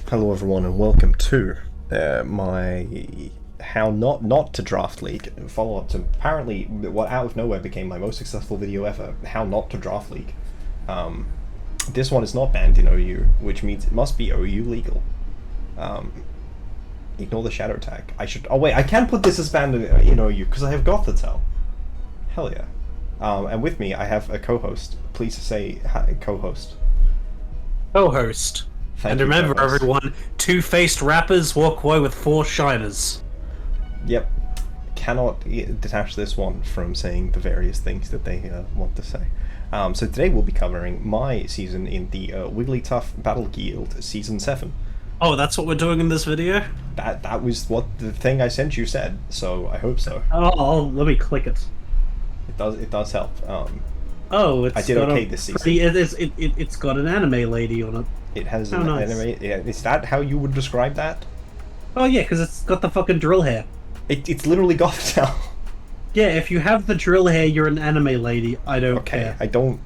Hello everyone and welcome to my How Not to Draft League follow-up to apparently what out of nowhere became my most successful video ever, How Not to Draft League. This one is not banned in OU, which means it must be OU legal. Ignore the shadow tag. Oh wait, I can put this as banned in OU because I have Gothitelle. Hell yeah. And with me I have a co-host. Please say hi, co-host. Co-host. And remember, everyone, two-faced rappers walk away with 4 shiners. Yep. Cannot detach this one from saying the various things that they want to say. So today we'll be covering my season in the Wigglytuff Battle Guild Season 7. Oh, that's what we're doing in this video? That was what the thing I sent you said, so I hope so. Oh, let me click it. It does help. Oh, it's I did okay this season. It's got an anime lady on it. It has an anime. Yeah, is that how you would describe that? Oh yeah, because it's got the fucking drill hair. It's literally Gothitelle. Yeah, if you have the drill hair, you're an anime lady. I don't care. I don't.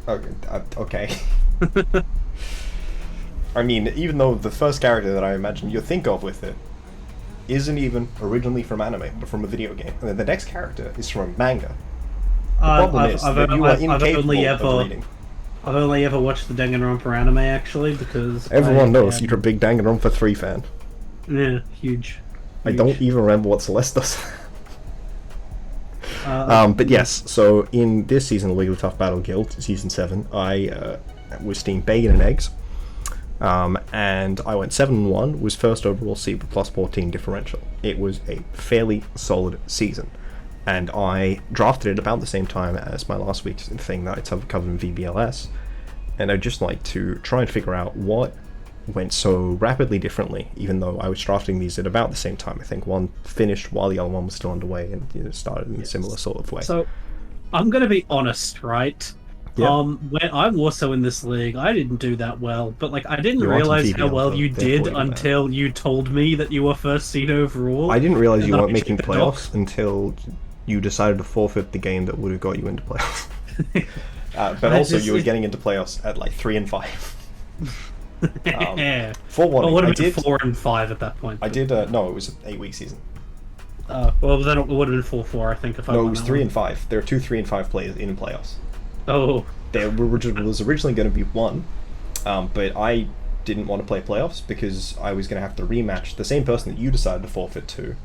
Okay. I mean, even though the first character that I imagine you think of with it isn't even originally from anime, but from a video game, and then the next character is from a manga. The problem is that you are incapable of reading. I've only ever watched the Danganronpa anime, actually, because... Everyone knows you're a big Danganronpa 3 fan. Yeah, huge. I don't even remember what Celeste does. But yes, so in this season of Wigglytuff Battle Guild, Season 7, I was Team Bacon and Eggs. And I went 7-1, was first overall seed with plus 14 differential. It was a fairly solid season. And I drafted it about the same time as my last week's thing that I covered in VBLS. And I'd just like to try and figure out what went so rapidly differently, even though I was drafting these at about the same time. I think one finished while the other one was still underway and started in a similar sort of way. So, I'm going to be honest, right? Yeah. When I'm also in this league, I didn't do that well, but like I didn't realize how well you did until you told me that you were first seed overall. I didn't realize you weren't making playoffs until you decided to forfeit the game that would have got you into playoffs. But also, you were getting into playoffs at like 3 and 5. For one, well, it would have been 4 and 5 at that point. I did. No, it was an 8-week season. Well, then it would have been 4-4, I think. If I no, it was 3 and 5. There are 2 3 and 5 players in playoffs. Oh. There was originally going to be 1, but I didn't want to play playoffs because I was going to have to rematch the same person that you decided to forfeit to,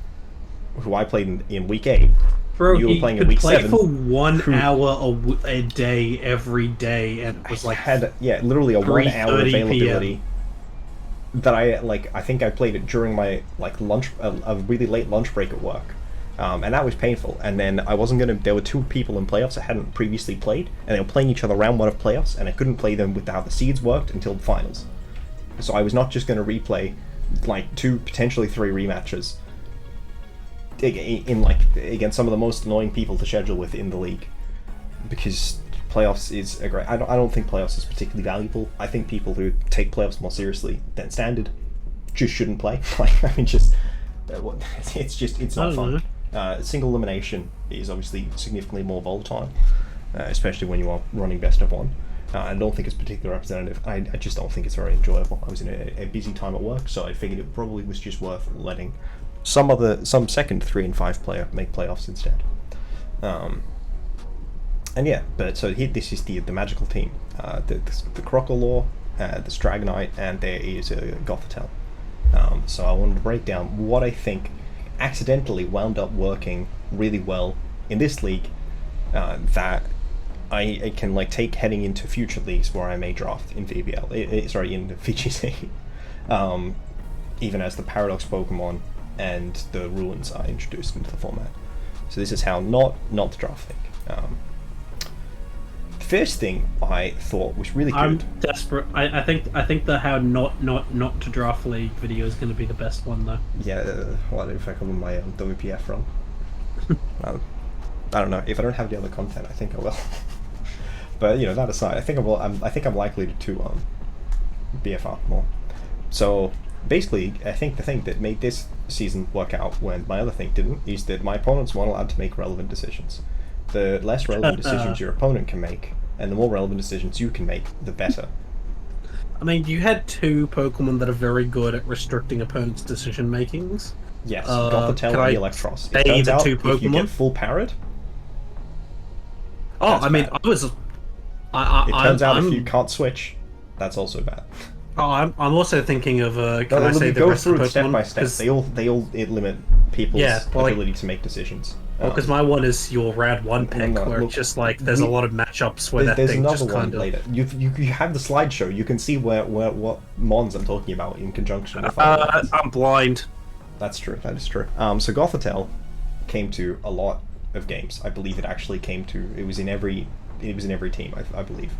who I played in week 8. Bro, you were playing in week week 7. For 1 hour a day every day, and it was like literally a 1 hour availability. PM. That I think I played it during my lunch, a really late lunch break at work. And that was painful. And then I wasn't gonna. There were 2 people in playoffs I hadn't previously played, and they were playing each other round 1 of playoffs, and I couldn't play them with how the seeds worked until the finals. So I was not just gonna replay 2, potentially 3 rematches in against some of the most annoying people to schedule with in the league, because playoffs is a great. I don't think playoffs is particularly valuable. I think people who take playoffs more seriously than standard just shouldn't play. It's not fun. Single elimination is obviously significantly more volatile, especially when you are running best of 1. I don't think it's particularly representative. I just don't think it's very enjoyable. I was in a busy time at work, so I figured it probably was just worth letting some second 3 and 5 player make playoffs instead. And yeah, but so here, this is the magical team. The Crocolaw, the Dragonite, and there is a Gothitelle. So I wanted to break down what I think accidentally wound up working really well in this league, that I can take heading into future leagues where I may draft in VBL, in the VGC, even as the Paradox Pokemon and the Ruins are introduced into the format. So this is how not to draft league. First thing I thought was really good. I'm desperate. I think the how not to draft league video is going to be the best one though. Yeah, what if I come with my WPF run? I don't know. If I don't have the other content, I think I will. But that aside, I think I'm likely to BFR more. So basically, I think the thing that made this season work out when my other thing didn't is that my opponents weren't allowed to make relevant decisions. The less relevant decisions your opponent can make, and the more relevant decisions you can make, the better. I mean, you had two Pokemon that are very good at restricting opponents' decision makings. Yes, Gothitelle and Eelektross. It Say turns the out two if you Pokemon? get full parried, Oh, that's I mean, bad. I was. It turns out I'm, if you can't switch, that's also bad. Oh, I'm also thinking of. Can No, I say the go rest of through the it step Pokemon? by step. They all limit people's ability to make decisions. Because my one is your Rad 1 pick, where it's just like there's a lot of matchups where that there's thing another just one kind of. later. You have the slideshow. You can see what mons I'm talking about in conjunction with. I'm blind. That's true. That is true. So Gothitelle came to a lot of games. I believe it actually came to. It was in every team. I believe.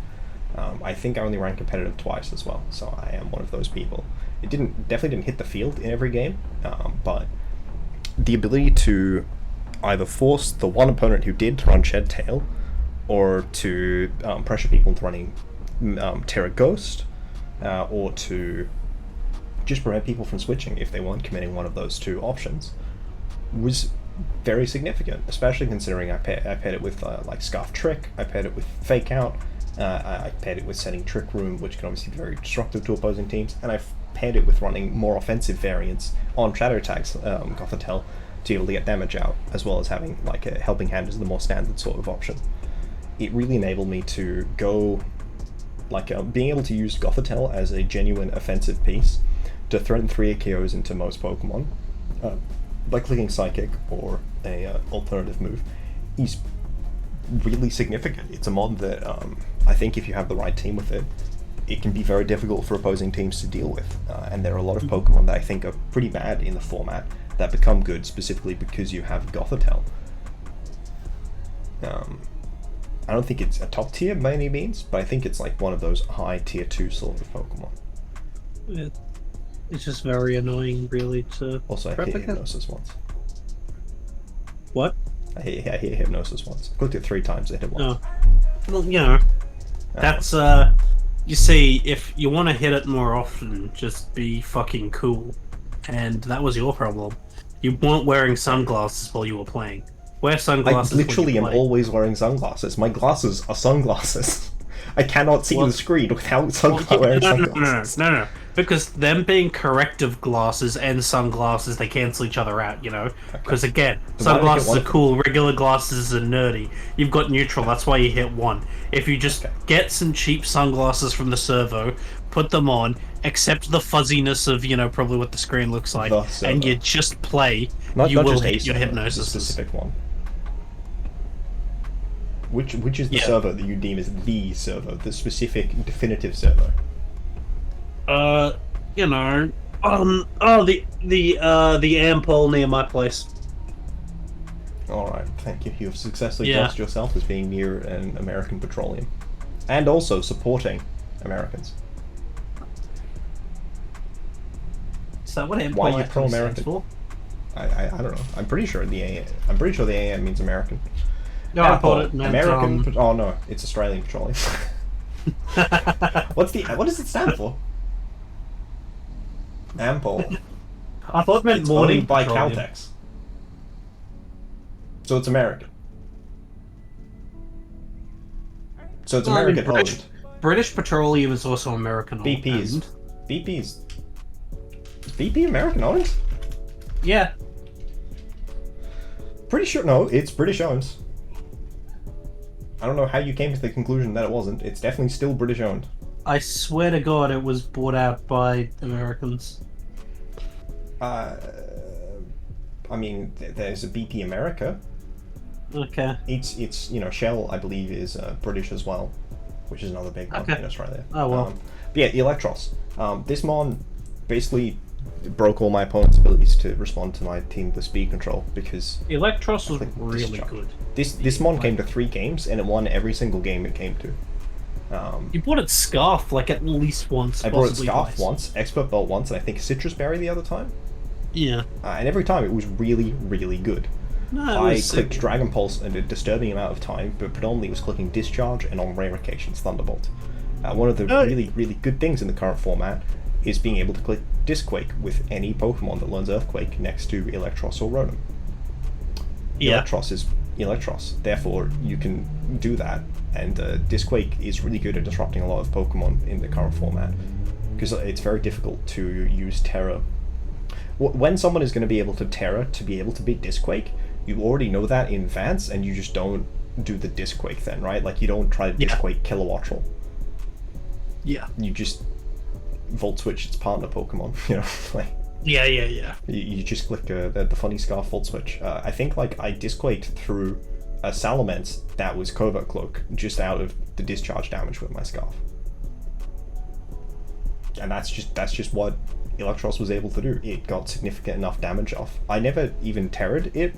I think I only ran competitive twice as well, so I am one of those people. It definitely didn't hit the field in every game, but the ability to either force the one opponent who did to run Shed Tail, or to pressure people into running Terra Ghost, or to just prevent people from switching if they weren't committing one of those two options, was very significant, especially considering I paired it with like Scarf Trick, I paired it with Fake Out, I paired it with setting Trick Room, which can obviously be very destructive to opposing teams, and I've paired it with running more offensive variants on Shadow Tags, Gothitelle, to be able to get damage out, as well as having like a Helping Hand as the more standard sort of option. It really enabled me to go, like being able to use Gothitelle as a genuine offensive piece to threaten 3 KOs into most Pokemon by clicking Psychic or a alternative move is really significant. It's a mod that I think if you have the right team with it, it can be very difficult for opposing teams to deal with. And there are a lot of Pokemon that I think are pretty bad in the format that become good specifically because you have Gothitelle. I don't think it's a top tier by any means, but I think it's like one of those high tier 2 sort of Pokemon. It's just very annoying, really, to Also, I hit Hypnosis once. What? I hit Hypnosis once. I clicked it 3 times, I hit it once. Oh. Well, you know, that's, you see, if you want to hit it more often, just be fucking cool. And that was your problem. You weren't wearing sunglasses while you were playing. Wear sunglasses. I literally am always wearing sunglasses. My glasses are sunglasses. I cannot see the screen without wearing sunglasses. No. Because them being corrective glasses and sunglasses, they cancel each other out, you know? Because again, sunglasses are cool, regular glasses are nerdy. You've got neutral, that's why you hit 1. If you just get some cheap sunglasses from the servo, put them on, accept the fuzziness of, you know, probably what the screen looks like, and you just play, you will hit your Hypnosis. Specific one. Which is the servo that you deem as the servo, the specific definitive servo? You know, the Ampole near my place. Alright, thank you. You have successfully judged yourself as being near an American petroleum. And also supporting Americans. Is that what Ampole Why are you pro-American? for? I don't know. I'm pretty sure the AM means American. No, I thought it meant American. Oh no, it's Australian Petroleum. What does it stand for? Ampole. I thought it meant it's morning owned by petroleum. Caltex. So it's American. So it's American owned. British Petroleum is also American owned. Is BP American owned? Yeah. Pretty sure. No, it's British owned. I don't know how you came to the conclusion that it wasn't. It's definitely still British owned. I swear to God, it was bought out by Americans. I mean, there's a BP America. Okay. It's you know, Shell, I believe, is British as well, which is another big one in Australia. Oh well. But yeah, Eelektross. This mon basically broke all my opponent's abilities to respond to my team with speed control because Eelektross was really good. This mon came to 3 games and it won every single game it came to. You bought it Scarf like at least once. I bought it Scarf once, Expert Belt once, and I think Citrus Berry the other time. Yeah. And every time it was really, really good. No, I clicked Dragon Pulse at a disturbing amount of time, but predominantly was clicking Discharge and on rare occasions Thunderbolt. One of the really, really good things in the current format is being able to click Disquake with any Pokemon that learns Earthquake next to Eelektross or Rotom. Eelektross is Eelektross, therefore you can do that, and Disquake is really good at disrupting a lot of Pokemon in the current format. because it's very difficult to use Terra. When someone is going to be able to Terra to be able to beat Disquake, you already know that in advance, and you just don't do the Disquake then, right? Like, you don't try to Disquake Kilowattrel. Yeah. You just Volt Switch its partner Pokemon, you know? Like, yeah. You just click the Funny Scarf Volt Switch. I think, like, I Disquaked through a Salamence that was Covert Cloak, just out of the discharge damage with my Scarf. And that's just what Eelektross was able to do. It got significant enough damage off. I never even Terra'd it,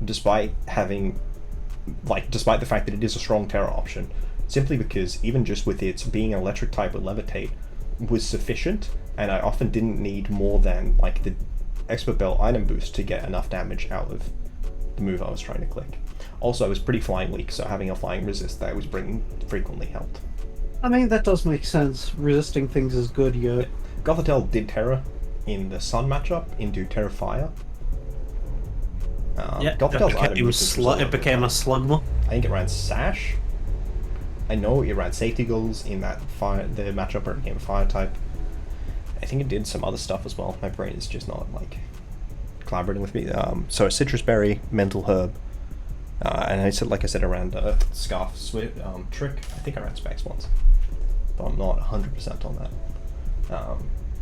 despite the fact that it is a strong Terra option, simply because even just with its being an electric type with Levitate was sufficient, and I often didn't need more than like the Expert Belt item boost to get enough damage out of the move I was trying to click. Also, I was pretty flying weak, so having a flying resist that I was bringing frequently helped. I mean, that does make sense. Resisting things is good, yeah. Gothitelle did Terra in the Sun matchup into Terra Fire. Gothitelle's item boost it became a Slugma. I think it ran Sash. I know it ran Safety Goals in that the matchup where it became a Fire type. I think it did some other stuff as well. My brain is just not like collaborating with me. So Citrus Berry, Mental Herb, and I said, like I said, around Scarf Trick. I think I ran Specs once, but I'm not 100% on that.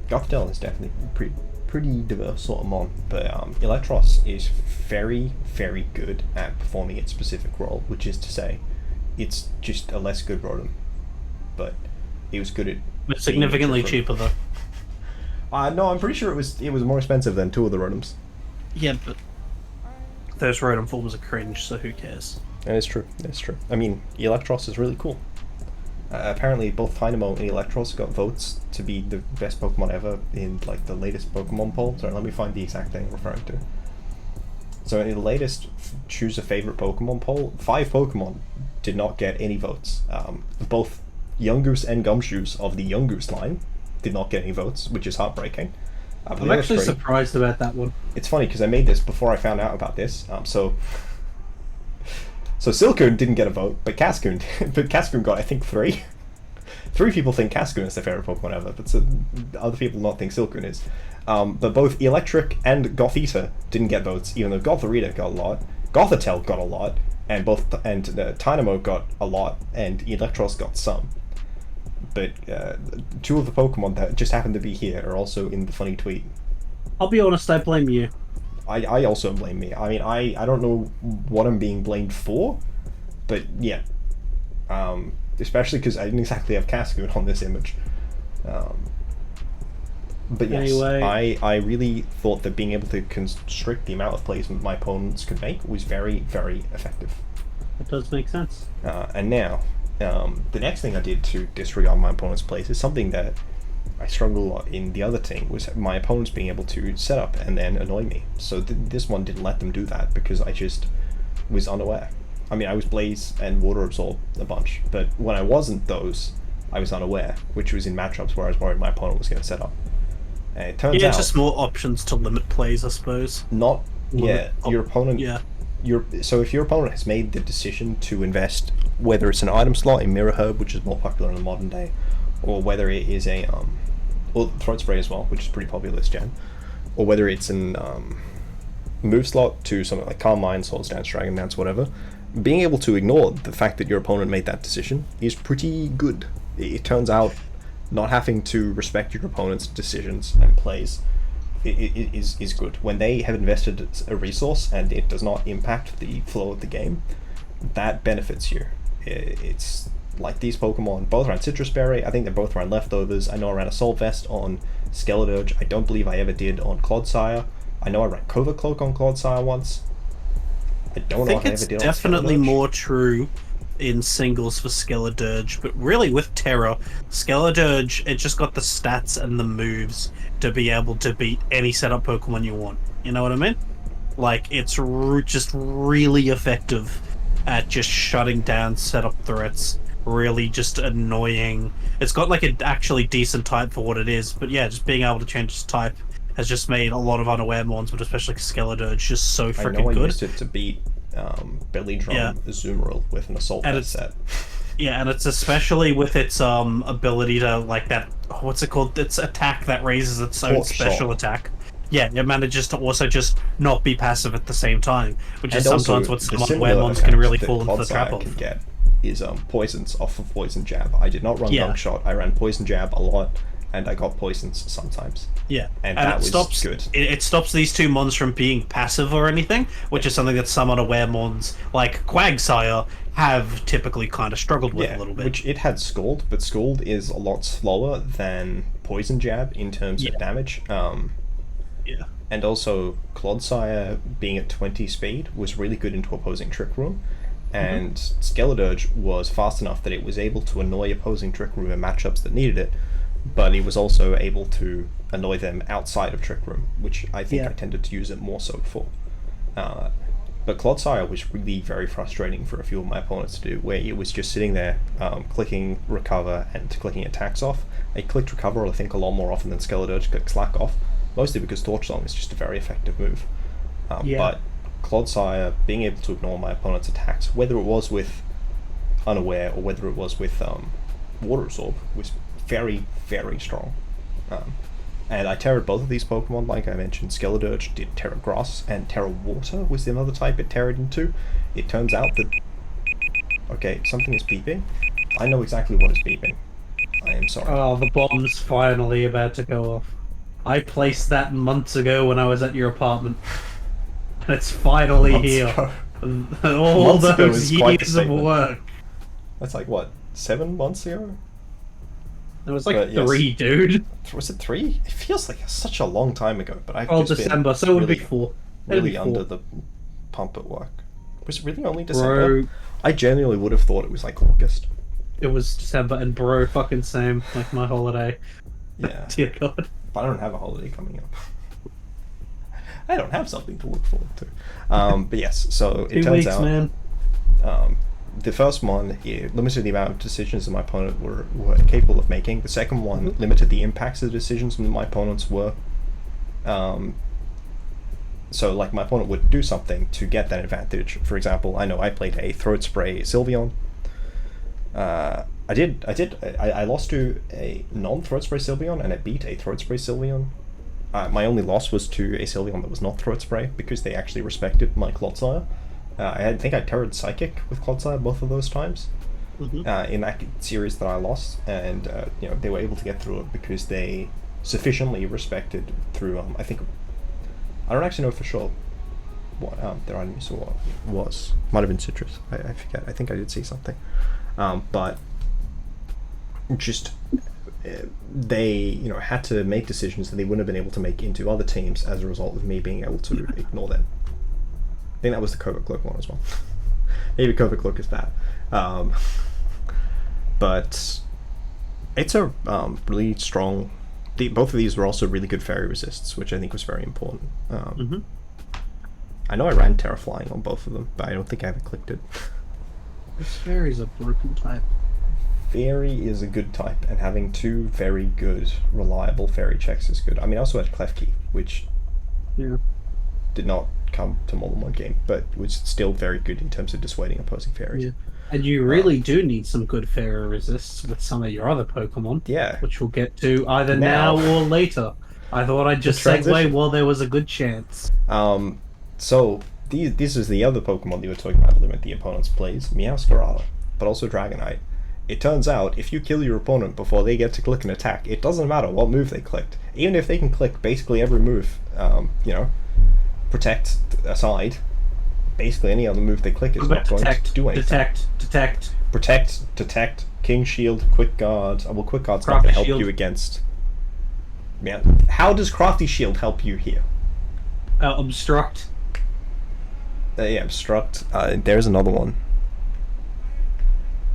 Gothitelle is definitely pretty diverse sort of mon, but Eelektross is very, very good at performing its specific role, which is to say, it's just a less good Rotom, but it was good at. It's significantly cheaper though. No, I'm pretty sure it was more expensive than two of the Rotoms. Yeah, but those Rotom forms are cringe, so who cares? And it's true. It's true. I mean, Eelektross is really cool. Apparently, both Dynamo and Eelektross got votes to be the best Pokemon ever in like the latest Pokemon poll. Sorry, let me find the exact thing I'm referring to. So in the latest choose a favorite Pokemon poll, 5 Pokemon did not get any votes. Both Yungoos and Gumshoos of the Yungoos line did not get any votes, which is heartbreaking. I'm actually surprised about that one. It's funny because I made this before I found out about this. So Silcoon didn't get a vote, but Cascoon got, I think, 3. 3 people think Cascoon is their favorite Pokemon ever, but other people not think Silcoon is. But both Electric and Gothita didn't get votes, even though Gothorita got a lot, Gothitelle got a lot, and Tynamo got a lot, and Eelektross got some. But 2 of the Pokemon that just happened to be here are also in the funny tweet. I'll be honest, I blame you. I also blame me. I mean, I don't know what I'm being blamed for, but yeah. Especially because I didn't exactly have Cascoon on this image. But yes, anyway. I really thought that being able to constrict the amount of plays my opponents could make was very, very effective. It does make sense. And now, the next thing I did to disregard my opponent's plays is something that I struggled a lot in the other team, was my opponents being able to set up and then annoy me. So this one didn't let them do that because I just was unaware. I mean, I was Blaze and Water Absorb a bunch, but when I wasn't those, I was unaware, which was in matchups where I was worried my opponent was going to set up. And it turns out... just more options to limit plays, I suppose. Your opponent... Yeah. So if your opponent has made the decision to invest, whether it's an item slot in Mirror Herb, which is more popular in the modern day, or whether it is a Throat Spray as well, which is pretty popular this gen, or whether it's an move slot to something like Calm Mind, Swords Dance, Dragon Dance, whatever, being able to ignore the fact that your opponent made that decision is pretty good. It turns out not having to respect your opponent's decisions and plays is good. When they have invested a resource and it does not impact the flow of the game, that benefits you. It's like these Pokemon both ran Citrus Berry. I think they both ran Leftovers. I know I ran Assault Vest on Skeledirge. I don't believe I ever did on Clodsire. I know I ran Covert Cloak on Clodsire once. I don't know if I ever did on Skeledirge. It's definitely more true in singles for Skeledirge, but really with Terra, Skeledirge, it just got the stats and the moves to be able to beat any setup Pokemon you want. You know what I mean? Like, it's just really effective at just shutting down setup threats. Really just annoying. It's got like an actually decent type for what it is, but yeah, just being able to change its type has just made a lot of unaware mons, but especially Skeledirge, just so freaking good. I know I used it to beat Belly Drum Azumarill with an Assault Vest set. Yeah, and it's especially with its ability to, like, that what's it called? It's attack that raises its own Torch special shot. attack. Yeah, it manages to also just not be passive at the same time, which is And also, sometimes what the some similar Weremons can really effect fall that into the trap Clodsire can of. get is poisons off of Poison Jab. I did not run Yeah. Gunk Shot, I ran Poison Jab a lot, and I got poisons sometimes. Yeah, And that it was stops good. It stops these two mons from being passive or anything, which is something that some other Weremons, like Quagsire, have typically kind of struggled with a little bit. Which it had Scald, but Scald is a lot slower than Poison Jab in terms of damage. Yeah. And also, Clodsire being at 20 speed was really good into opposing Trick Room, and Skeledirge was fast enough that it was able to annoy opposing Trick Room in matchups that needed it, but it was also able to annoy them outside of Trick Room, which I think I tended to use it more so for. But Clodsire was really very frustrating for a few of my opponents to do, where it was just sitting there, clicking Recover and clicking attacks off. I clicked Recover, I think, a lot more often than Skeledirge clicked Slack off, mostly because Torch Song is just a very effective move. But Clodsire, being able to ignore my opponent's attacks, whether it was with Unaware or whether it was with Water Absorb, was very, very strong. And I terrored both of these Pokemon, like I mentioned. Skeledirge did Terra Grass, and Terra Water was the another type it terrored into. It turns out that... Okay, something is beeping. I know exactly what is beeping. I am sorry. Oh, the bomb's finally about to go off. I placed that months ago when I was at your apartment. And it's finally Months here. ago. All Months ago those is quite a years of statement. work. That's like, what, 7 months ago? It was like But, yes. 3, dude. Was it 3? It feels like such a long time ago, but I've Oh, just December, been so it would be really, 4. It'd really be 4. under the pump at work. Was it really only December? Bro, I genuinely would have thought it was like August. it was December, and bro, fucking same. Like my holiday. Yeah. Dear God. But I don't have a holiday coming up. I don't have something to look forward to. But yes, so it 2 turns weeks, out man. The first one limited the amount of decisions that my opponent were capable of making. The second one limited the impacts of the decisions that my opponents were. So, like, my opponent would do something to get that advantage. For example, I know I played a Throat Spray Sylveon. I lost to a non-Throat Spray Sylveon, and I beat a Throat Spray Sylveon. My only loss was to a Sylveon that was not Throat Spray, because they actually respected my Clodsire. I think I terrored Psychic with Clodsire both of those times in that series that I lost, and they were able to get through it because they sufficiently respected through I think I don't actually know for sure what their item use was. Might have been Citrus. I forget. I think I did see something, but just they had to make decisions that they wouldn't have been able to make into other teams as a result of me being able to ignore them. I think that was the Covert Cloak one as well. Maybe Covert Cloak is bad. But it's a really strong... both of these were also really good fairy resists, which I think was very important. I know I ran Terra Flying on both of them, but I don't think I ever clicked it. This fairy's a broken type. Fairy is a good type, and having 2 very good, reliable fairy checks is good. I mean, I also had Klefki, which did not come to more than 1 game, but was still very good in terms of dissuading opposing fairies. Yeah. And you really do need some good fairy resists with some of your other Pokemon. Yeah. Which we'll get to either now or later. I thought I'd just segue while there was a good chance. So, this is the other Pokemon that you were talking about, limit the opponent's plays, Meowscarada, but also Dragonite. It turns out, if you kill your opponent before they get to click an attack, it doesn't matter what move they clicked. Even if they can click basically every move, Protect aside, basically any other move they click is not going to do anything. Detect, King Shield, Quick Guard. Well, Quick Guard's not going to help you against... Yeah. How does Crafty Shield help you here? Obstruct. Yeah, Obstruct. There's another one.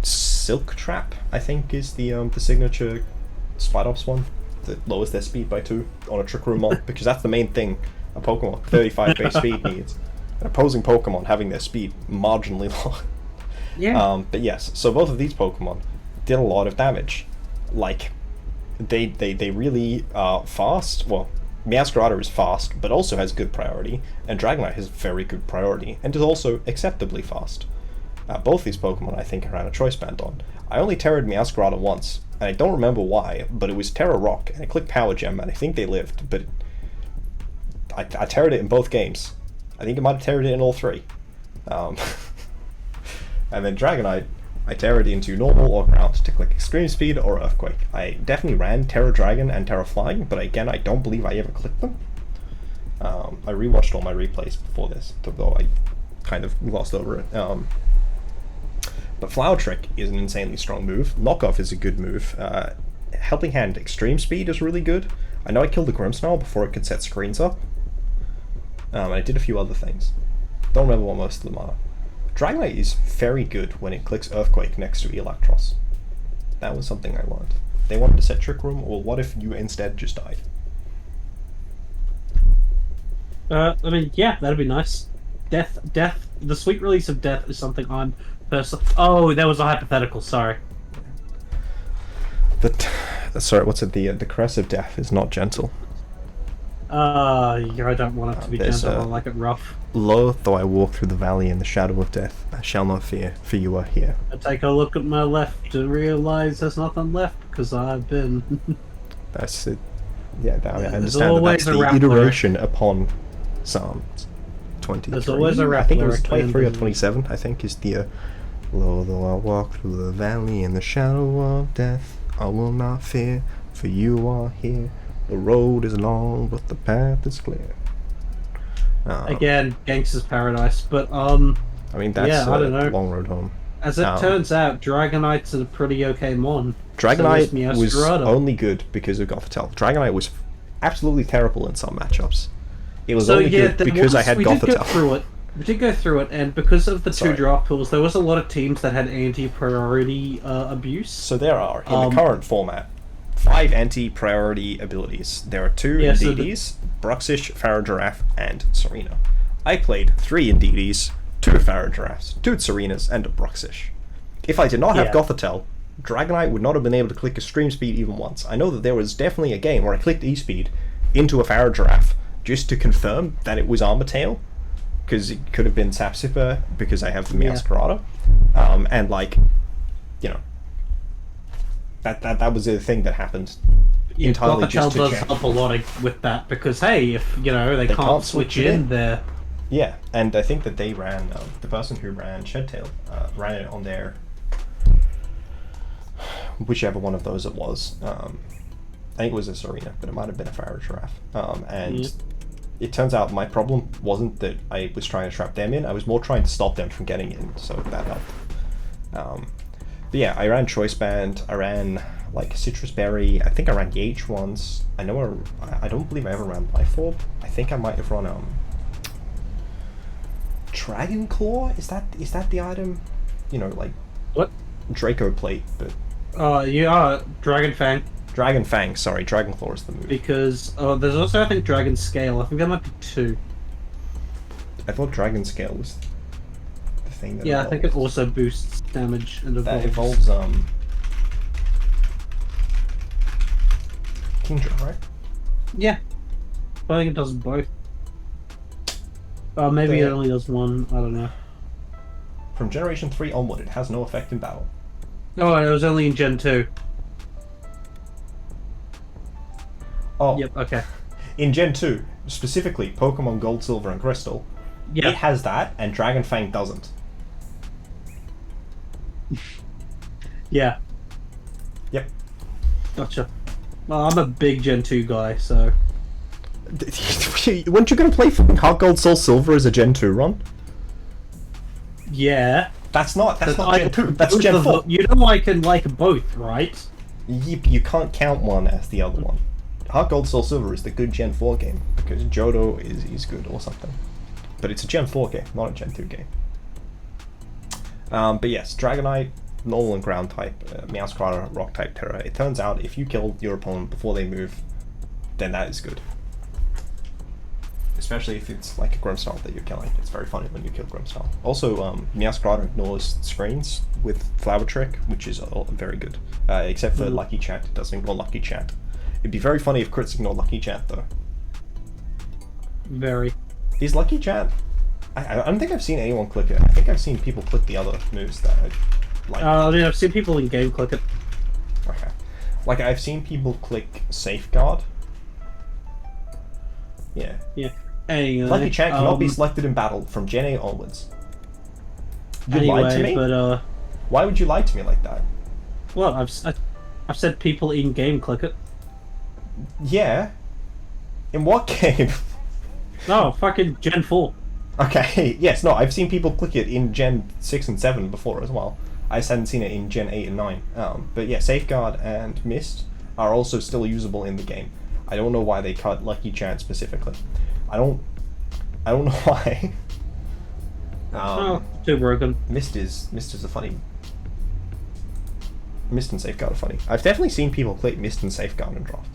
Silk Trap, I think, is the signature Spidops one that lowers their speed by 2 on a Trick Room mod, because that's the main thing a Pokemon 35 base speed needs. An opposing Pokemon having their speed marginally low. Yeah. But yes, so both of these Pokemon did a lot of damage. Like, they really are fast. Well, Meowscarada is fast, but also has good priority, and Dragonite has very good priority, and is also acceptably fast. Both these Pokemon I think I ran a Choice Band on. I only Terra'd Meowscarada once, and I don't remember why, but it was Terra Rock, and I clicked Power Gem, and I think they lived, but I Terra'd it in both games. I think I might have Terra'd it in all three. And then Dragonite, I Terra'd into Normal or Ground to click Extreme Speed or Earthquake. I definitely ran Terra Dragon and Terra Flying, but again, I don't believe I ever clicked them. I rewatched all my replays before this, though I kind of glossed over it. But Flower Trick is an insanely strong move. Knockoff is a good move. Helping Hand Extreme Speed is really good. I know I killed the Grimmsnarl before it could set screens up. I did a few other things. Don't remember what most of them are. Dragonite is very good when it clicks Earthquake next to Eelektross. That was something I learned. They wanted to set Trick Room, or what if you instead just died? I mean, yeah, that'd be nice. Death. The sweet release of Death is something I'm personally. Oh, that was a hypothetical. Sorry. Sorry, what's it? The crest of Death is not gentle. Yeah, I don't want it to be gentle. I like it rough. Lo, though I walk through the valley in the shadow of death, I shall not fear, for you are here. I take a look at my left to realize there's nothing left because I've been. That's it. Yeah, I mean, I There's understand that's always a the rap iteration upon Psalms 23. There's always a rap I think it was lyric 23 or and- 27, I think, is the Lo, though I walk through the valley in the shadow of death, I will not fear, for you are here. The road is long, but the path is clear. Again, Gangster's Paradise, but I mean, that's yeah, I don't know. Long Road Home. As it turns out, Dragonite's a pretty okay mon. Dragonite So is was Meowscarada. only good because of Gothitelle. Dragonite was absolutely terrible in some matchups. It was So only yeah, good there because I was- had we did go Gothitelle. through it. We did go through it, and because of the Sorry. two draft pools, there was a lot of teams that had anti-priority abuse. So there are, in the current format, 5 anti-priority abilities. There are 2 Yeah, so Indeedees, Bruxish, Farigiraf, and Serena. I played 3 Indeedees, 2 Farigirafs, 2 Serenas, and a Bruxish. If I did not have Yeah. Gothitelle, Dragonite would not have been able to click Extreme Speed even once. I know that there was definitely a game where I clicked E-Speed into a Farigiraf just to confirm that it was Armor Tail, because it could have been Sapsipper, because I have the Meowscarada, and like, you know, that was the thing that happened entirely Gothitelle just to does check. help a lot with that because hey, if you know they can't switch it in there. Yeah, and I think that they ran, the person who ran Shedtail ran it on their, whichever one of those it was. I think it was a Serena, but it might have been a Farigiraf. And it turns out my problem wasn't that I was trying to trap them in, I was more trying to stop them from getting in, so that helped. But yeah, I ran Choice Band, I ran like Citrus Berry, I think I ran Gauge once. I don't believe I ever ran Life Orb. I think I might have run Dragon Claw? Is that the item? You know, like What? Draco Plate, but Yeah, Dragon Fang. Dragon Fang, sorry, Dragon Claw is the move. Because there's also I think Dragon Scale. I think there might be 2. I thought Dragon Scale was the thing that Yeah, I think it evolves. also boosts damage and That evolves. evolves Kingdra, right? Yeah, but I think it does both. Maybe it only does one. I don't know. From Generation 3 onward, it has no effect in battle. Oh, it was only in Gen 2. Oh, Yep. Okay. in Gen 2, specifically Pokemon Gold, Silver, and Crystal, Yeah. it has that, and Dragon Fang doesn't. Yeah. Yep. Gotcha. Well, I'm a big Gen 2 guy, so Weren't you going to play fucking Heart Gold, Soul Silver as a Gen 2 run? yeah. That's not But Gen 2, that's both Gen of 4. them- You know I can like both, right? You can't count one as the other one. Heart Gold, Soul Silver is the good Gen 4 game, because Johto is good or something. But it's a Gen 4 game, not a Gen 2 game. But yes, Dragonite, Normal and Ground type, Meowscarada, Rock type, Terra. It turns out if you kill your opponent before they move, then that is good. Especially if it's like a Grimmsnarl that you're killing. It's very funny when you kill Grimmsnarl. Also, Meowscarada ignores screens with Flower Trick, which is very good. Except for Lucky Chat, it doesn't ignore Lucky Chat. It'd be very funny if crits ignore Lucky Chat, though. Very. Is Lucky Chat I don't think I've seen anyone click it. I think I've seen people click the other moves that I like. I mean, I've seen people in game click it. Okay. Like, I've seen people click Safeguard. Yeah. Yeah. Anyway, Lucky Chan cannot be selected in battle from Gen 8 onwards. You anyway, lied to me? But, Why would you lie to me like that? well, I've said people in game click it. Yeah. In what game? No, fucking Gen 4. Okay, yes, no, I've seen people click it in Gen 6 and 7 before as well. I just hadn't seen it in Gen 8 and 9. But yeah, Safeguard and Mist are also still usable in the game. I don't know why they cut Lucky Chan specifically. I don't know why. Too broken. Mist is a funny. Mist and Safeguard are funny. I've definitely seen people click Mist and Safeguard in draft.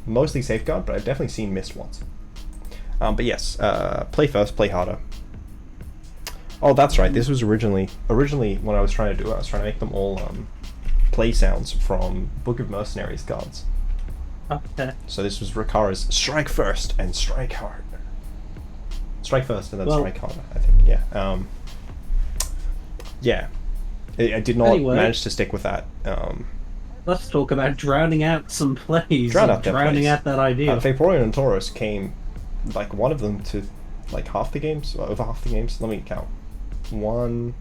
Mostly Safeguard, but I've definitely seen Mist once. But yes, play first, play harder. Oh, that's right. This was originally when I was trying to do it, I was trying to make them all play sounds from Book of Mercenaries cards. Okay. So this was Rikara's strike first and strike hard. Strike first and then strike harder, I think. Yeah. Yeah. I did not manage to stick with that. Let's talk about drowning out some plays. Drowning out that idea. Vaporeon and Tauros came, like, one of them to, like, half the games, or over half the games. Let me count. 1,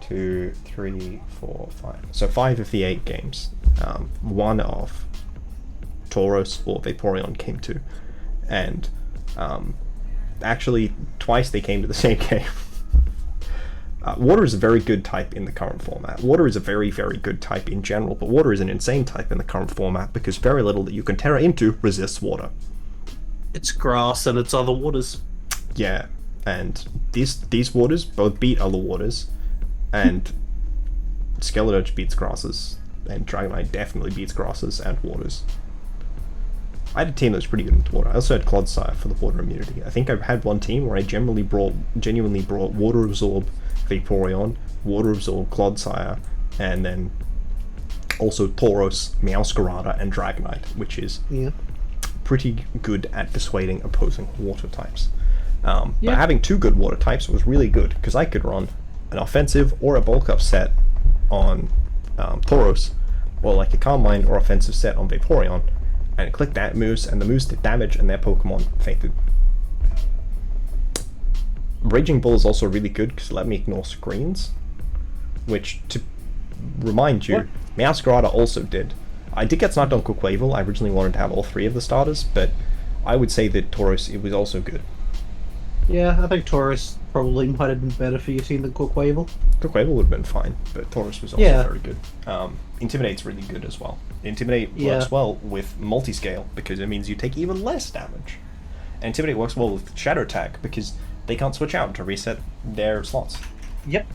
2, 3, 4, 5. So 5 of the 8 games. One of Tauros or Vaporeon came to. And, actually, twice they came to the same game. Water is a very good type in the current format. Water is a very, very good type in general, but water is an insane type in the current format because very little that you can Terra into resists water. It's grass and it's other waters. Yeah, and these waters both beat other waters, and Skeledirge beats grasses, and Dragonite definitely beats grasses and waters. I had a team that was pretty good with water. I also had Clodsire for the water immunity. I think I've had one team where I genuinely brought Water Absorb Vaporeon, Water Absorb Clodsire, and then also Tauros, Meowscarada, and Dragonite, which is pretty good at dissuading opposing water types. But having 2 good water types was really good, because I could run an offensive or a bulk up set on Tauros, or like a Calm Mind or offensive set on Vaporeon, and click that moves, and the moves did damage, and their Pokemon fainted. Raging Bull is also really good because it let me ignore screens, which, to remind you, Meowscarada also did. I did get sniped on Quaquaval. I originally wanted to have all 3 of the starters, but I would say that Tauros, it was also good. Yeah, I think Tauros probably might have been better for your team than Quaquaval. Quaquaval would have been fine, but Tauros was also very good. Intimidate's really good as well. Intimidate works well with multi-scale because it means you take even less damage. And Intimidate works well with Shadow Attack because they can't switch out to reset their slots. Yep.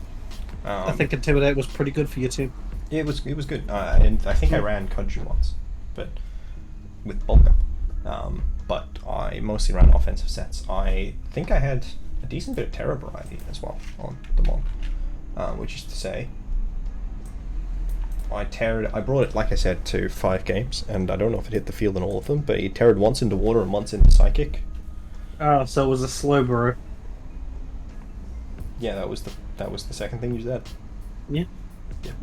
I think Intimidate was pretty good for your team. It was good. And I think I ran Kudju once, but with bulk up. But I mostly ran offensive sets. I think I had a decent bit of Terra variety as well on the Monk, which is to say, I brought it, like I said, to 5 games, and I don't know if it hit the field in all of them, but it terrored once into water and once into psychic. Oh, so it was a slow burrow. Yeah, that was the second thing you said. Yeah. Yeah.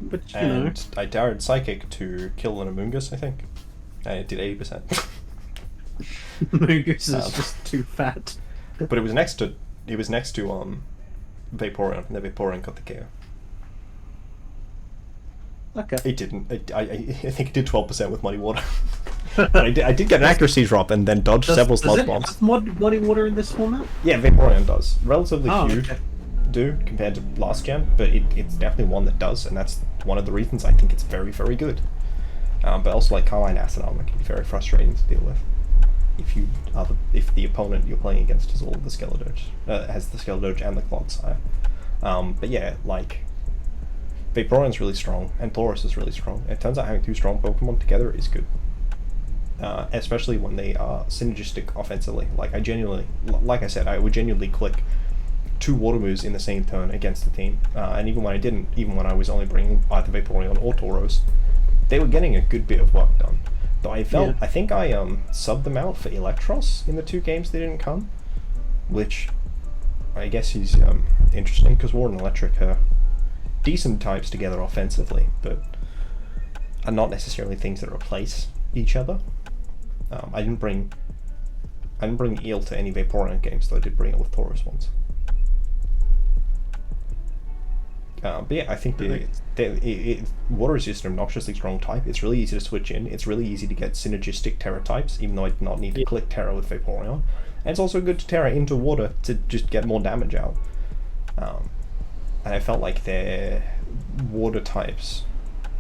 But you know, I dared psychic to kill an Amoonguss, I think, and it did 80%. Amoonguss is just too fat. But it was next to Vaporeon, and the Vaporeon got the KO. Okay. It didn't. I think it did 12% with Muddy Water. But I did get an accuracy drop and then dodged several sludge bombs. Does Muddy Water in this format? Yeah, Vaporeon does. Relatively few okay. do compared to last gen, but it's definitely one that does, and that's one of the reasons I think it's very, very good. But also, like, Carmine Acid Armor can be very frustrating to deal with if the opponent you're playing against has all of the Skeledirge, has the Skeledirge and the Clodsire. But yeah, like, Vaporeon's really strong, and Tauros is really strong. It turns out having 2 strong Pokemon together is good. Especially when they are synergistic offensively. Like, like I said, I would genuinely click 2 water moves in the same turn against the team. And even when I didn't, even when I was only bringing either Vaporeon or Tauros, they were getting a good bit of work done. Though I think I subbed them out for Eelektross in the 2 games they didn't come. which I guess is interesting because Water and Electric are decent types together offensively, but are not necessarily things that replace each other. I didn't bring Eel to any Vaporeon games, though I did bring it with Tauros once. But yeah, I think Water is just an obnoxiously strong type. It's really easy to switch in. It's really easy to get synergistic Terra types, even though I do not need to click Terra with Vaporeon. And it's also good to Terra into Water to just get more damage out. And I felt like their Water types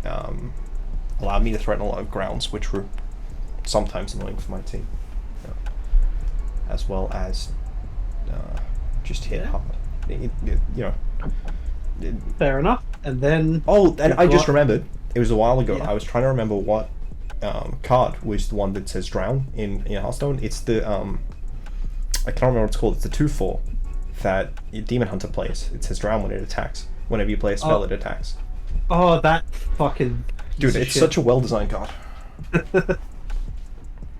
allowed me to threaten a lot of grounds, which were sometimes annoying for my team. As well as just hit hard. Fair enough. And then... Oh, and I just remembered. It was a while ago. Yeah. I was trying to remember what card was the one that says Drown in Hearthstone. It's the... I can't remember what it's called. It's the 2/4 that Demon Hunter plays. It says Drown when it attacks. Whenever you play a spell, it attacks. Oh, that fucking... Dude, it's such a well-designed card.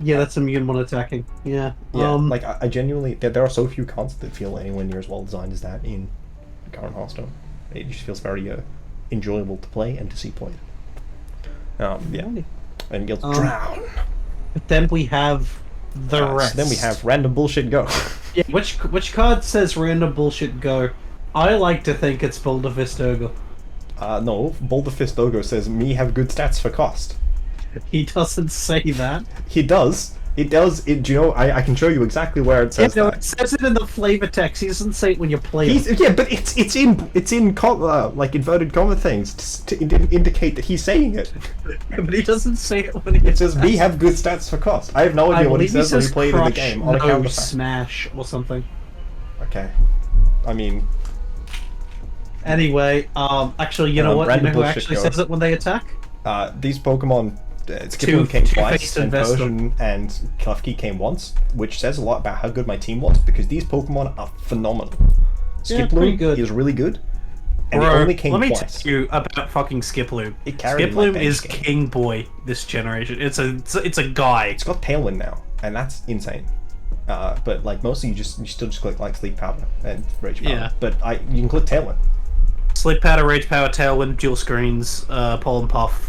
Yeah, that's immune when attacking. Yeah. Yeah, like, I genuinely... There are so few cards that feel anywhere near as well-designed as that in current Hearthstone. It just feels very enjoyable to play and to see played. Yeah. And you'll Drown. But then we have the rest. So then we have Random Bullshit Go. Yeah, which card says Random Bullshit Go? I like to think it's Boulder Fist Ogre. No, Boulder Fist Thudgore says me have good stats for cost. He doesn't say that. He does. It does. Do you know? I can show you exactly where it says that. It says it in the flavor text. He doesn't say it when you play it. Yeah, but it's in like inverted comma things to indicate that he's saying it. But he doesn't say it when he. It says we have good stats for cost. I have no idea what he says when he played in the game on account of Smash or something. Okay, I mean. Anyway, actually, you know what? You know who actually says it when they attack? These Pokemon. Skiploom came twice, and Persian and Klefki came once, which says a lot about how good my team was, because these Pokemon are phenomenal. Skiploom is really good, and it only came twice. Let me tell you about fucking Skiploom. Skiploom is king boy this generation. It's a guy. It's got Tailwind now, and that's insane. But like mostly you still just click like Sleep Powder and Rage Power. Yeah. But you can click Tailwind. Sleep Powder, Rage Power, Tailwind, dual screens, Pollen Puff.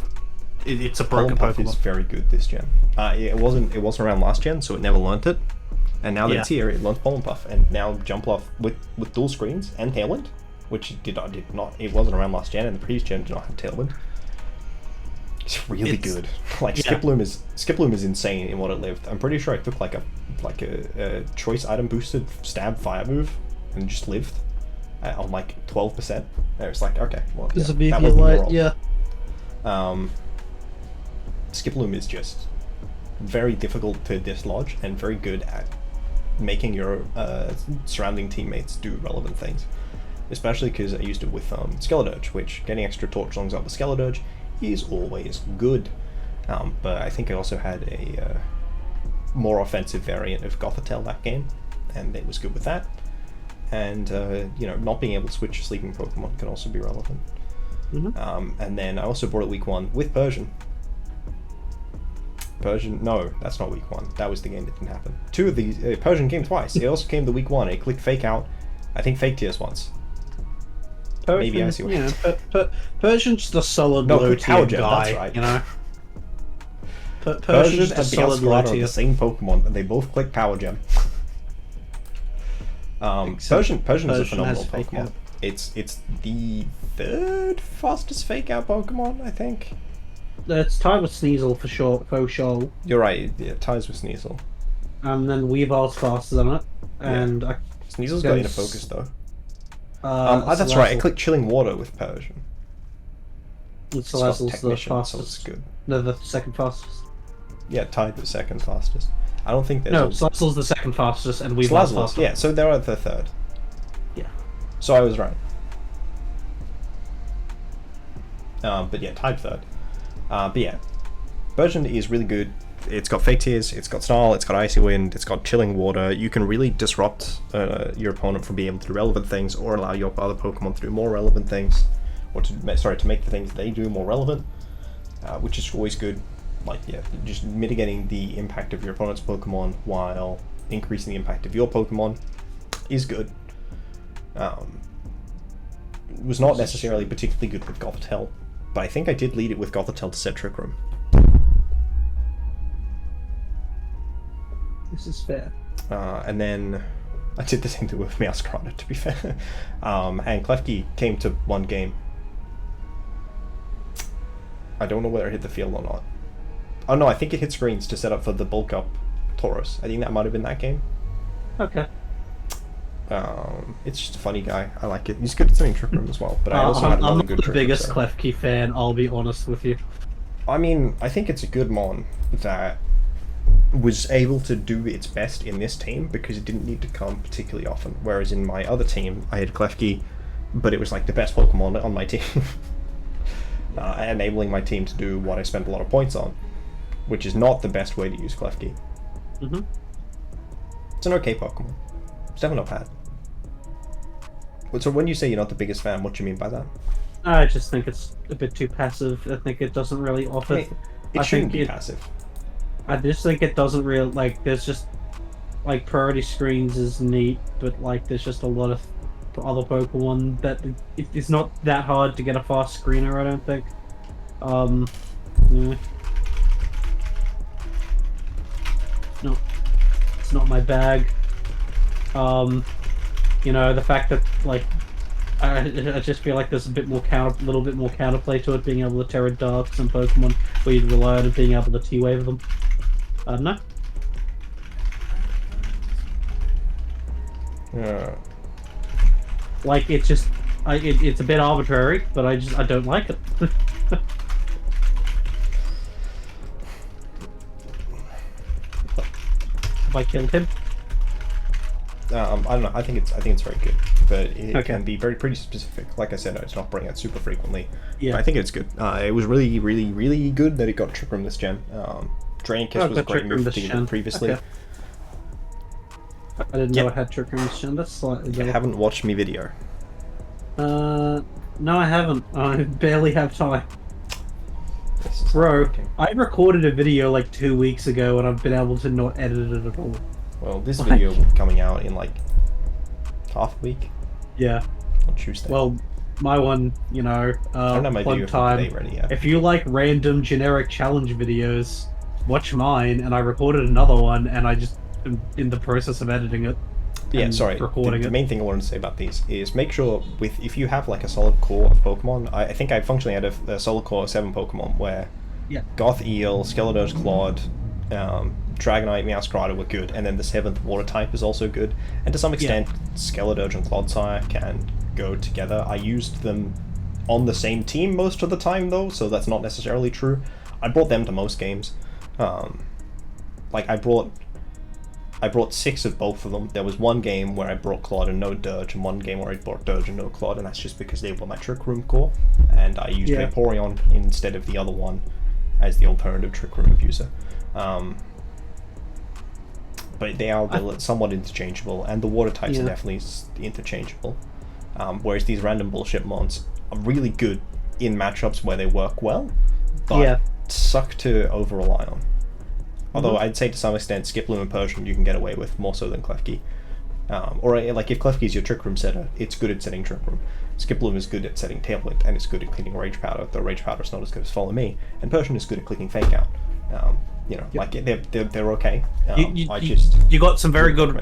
It's a broken Pokemon. Is very good this gen. It wasn't around last gen, so it never learnt it. And now that it's here, it learns Pollen Puff, and now Jumpluff with dual screens and Tailwind, which it wasn't around last gen, and the previous gen did not have Tailwind. It's really good. Like Skiploom is insane in what it lived. I'm pretty sure I took like a choice item boosted stab fire move and just lived on like 12%. And it was like, okay, well, this would be a light, Skiploom is just very difficult to dislodge and very good at making your surrounding teammates do relevant things. Especially because I used it with Skeledirge, which getting extra torch songs up with Skeledirge is always good. But I think I also had a more offensive variant of Gothitelle that game, and it was good with that. And not being able to switch sleeping Pokemon can also be relevant. And then I also brought it week 1 with Persian. No, that's not week 1. That was the game that didn't happen. 2 of these, Persian came twice. It also came the week 1. It clicked Fake Out. I think Fake Tears once. Persian, maybe I see what Persian's the solid low tier guy, that's right. You know. Persian's the solid low tier. The same Pokemon, and they both click Power Gem. Persian is a phenomenal Pokemon. It's the 3rd fastest Fake Out Pokemon, I think. It's tied with Sneasel for sure. You're right. Yeah, ties with Sneasel. And then Weavile's faster than it. And Sneasel's got into focus though. That's right. I clicked Chilling Water with Persian. Salazzle's the fastest. So it's good. No, the second fastest. Yeah, tied with second fastest. I don't think there's. No, Salazzle's the second fastest, and Weavile's faster. Yeah, so they're at the 3rd. Yeah. So I was right. But yeah, tied 3rd. But yeah, Persian is really good. It's got Fake Tears, it's got Snarl, it's got Icy Wind, it's got Chilling Water. You can really disrupt your opponent from being able to do relevant things, or allow your other Pokemon to do more relevant things, or to make the things they do more relevant, which is always good. Like, just mitigating the impact of your opponent's Pokemon while increasing the impact of your Pokemon is good. Was not necessarily particularly good with Gothitelle, but I think I did lead it with Gothitelle to set Trick Room. This is fair. And then I did the same thing with Meowscarada, to be fair. And Klefki came to one game. I don't know whether it hit the field or not. Oh no, I think it hit screens to set up for the bulk up Tauros. I think that might have been that game. Okay. It's just a funny guy. I like it. He's good at setting Trick Room as well. But I also had I'm another not good the Trick Room biggest set. Klefki fan, I'll be honest with you. I mean, I think it's a good mon that was able to do its best in this team because it didn't need to come particularly often. Whereas in my other team, I had Klefki, but it was like the best Pokemon on my team. Enabling my team to do what I spent a lot of points on, which is not the best way to use Klefki. Mm-hmm. It's an okay Pokemon. It's definitely not bad. So when you say you're not the biggest fan, what do you mean by that? I just think it's a bit too passive. I think it doesn't really offer... It shouldn't be passive. I just think it doesn't really... Like, there's just... Like, priority screens is neat, but, like, there's just a lot of other Pokemon that... It's not that hard to get a fast screener, I don't think. Yeah. No. It's not my bag. You know, the fact that, like... I just feel like there's a little bit more counterplay to it, being able to Terra Dark some Pokemon where you'd rely on being able to T-Wave them. I don't know. Yeah. Like, it's just... it's a bit arbitrary, but I don't like it. Have I killed him? I don't know. I think it's very good, but it can be pretty specific. Like I said, it's not bringing it super frequently. Yeah, but I think it's good. It was really, really, really good that it got Trick Room this gen. Draining Kiss was a great move to get previously. Okay. I didn't know it had Trick Room this gen. That's slightly better. You haven't watched me video. No, I haven't. I barely have time. Bro, I recorded a video like 2 weeks ago and I've been able to not edit it at all. Well, this video will be coming out in like half a week. Yeah. On Tuesday. Well, my one, you know, I don't have my video for today ready yet. If you like random generic challenge videos, watch mine, and I recorded another one, and I just am in the process of editing it. Yeah, sorry. Recording the main thing I wanted to say about these is make sure if you have like a solid core of Pokemon, I think I functionally had a solid core of 7 Pokemon where Gothitelle, Skeledirge, Clod, Dragonite, Meowscarada were good, and then the 7th water type is also good, and to some extent Skeledirge and Clodsire can go together. I used them on the same team most of the time though, so that's not necessarily true. I brought them to most games. Like I brought 6 of both of them. There was one game where I brought Clod and no Dirge, and one game where I brought Dirge and no Clod, and that's just because they were my Trick Room core, and I used Vaporeon instead of the other one as the alternative Trick Room user. But they are somewhat interchangeable, and the water types are definitely interchangeable. Whereas these random bullshit mons are really good in matchups where they work well, but suck to over-rely on. Although I'd say to some extent Skiploom and Persian you can get away with more so than Klefki. Or like if Klefki is your Trick Room setter, it's good at setting Trick Room. Skiploom is good at setting Tailwind, and it's good at clicking Rage Powder, though Rage Powder is not as good as Follow Me. And Persian is good at clicking Fake Out. You know, like they're okay. You got some very good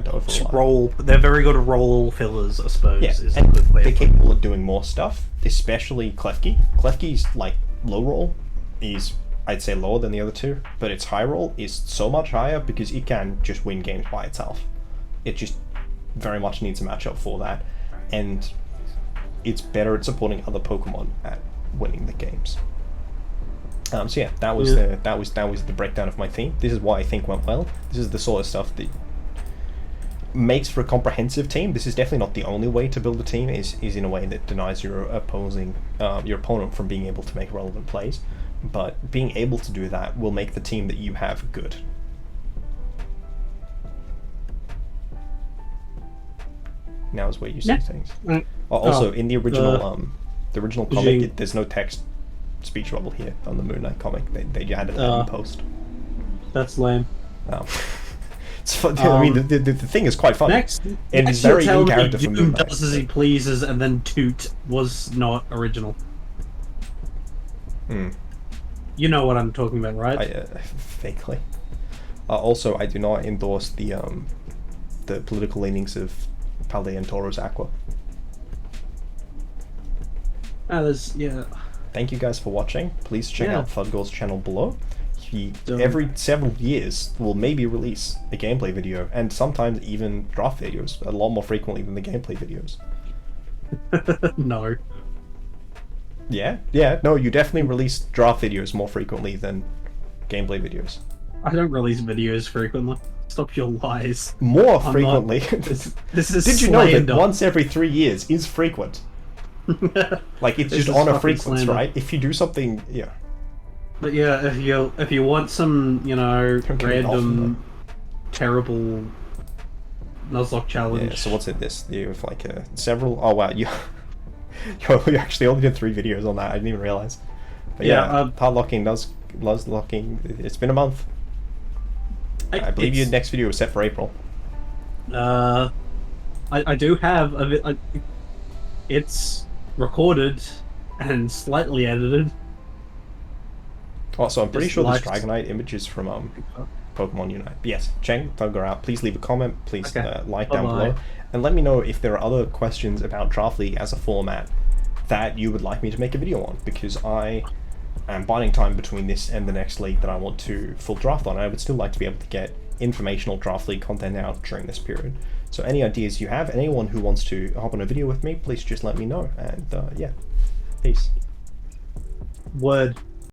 roll. They're very good role fillers, I suppose. Yeah, is and a good way they're capable of doing more stuff, especially Klefki. Klefki's like low roll is, I'd say, lower than the other two, but its high roll is so much higher because it can just win games by itself. It just very much needs a matchup for that, and it's better at supporting other Pokemon at winning the games. So yeah, that was the breakdown of my team. This is what I think went well. This is the sort of stuff that makes for a comprehensive team. This is definitely not the only way to build a team. Is in a way that denies your opponent from being able to make relevant plays. But being able to do that will make the team that you have good. Now is where you say things. Also, in the original comic, there's no text speech bubble here on the Moon Knight comic. They added that in post. That's lame. It's fun. I mean, the thing is quite funny. Next, it is very in character for Doom me. does as he pleases, and then Toot was not original. You know what I'm talking about, right? Vaguely. Also, I do not endorse the political leanings of Paldean Tauros Aqua. Yeah. Thank you guys for watching. Please check out Thudgore's channel below. He every several years will maybe release a gameplay video, and sometimes even draft videos, a lot more frequently than the gameplay videos. No. Yeah, no, you definitely release draft videos more frequently than gameplay videos. I don't release videos frequently. Stop your lies. More frequently. This is Did you know that once every 3 years is frequent? Like, it's just on a frequency, right? If you do something, yeah. But yeah, if you want some, you know, random, terrible Nuzlocke challenge. Yeah, so what's in this? You have like several. Oh wow, you actually only did 3 videos on that. I didn't even realize. But yeah, Nuzlocking, it's been a month. I believe your next video was set for April. I do have a bit. It's recorded and slightly edited. Oh, so I'm pretty sure this Dragonite image is from Pokemon Unite. But yes, Cheng, Thudgore out. Please leave a comment. Please like down below, and let me know if there are other questions about Draft League as a format that you would like me to make a video on, because I am biding time between this and the next league that I want to full draft on. I would still like to be able to get informational Draft League content out during this period. So any ideas you have, anyone who wants to hop on a video with me, please just let me know. And yeah, peace. Word.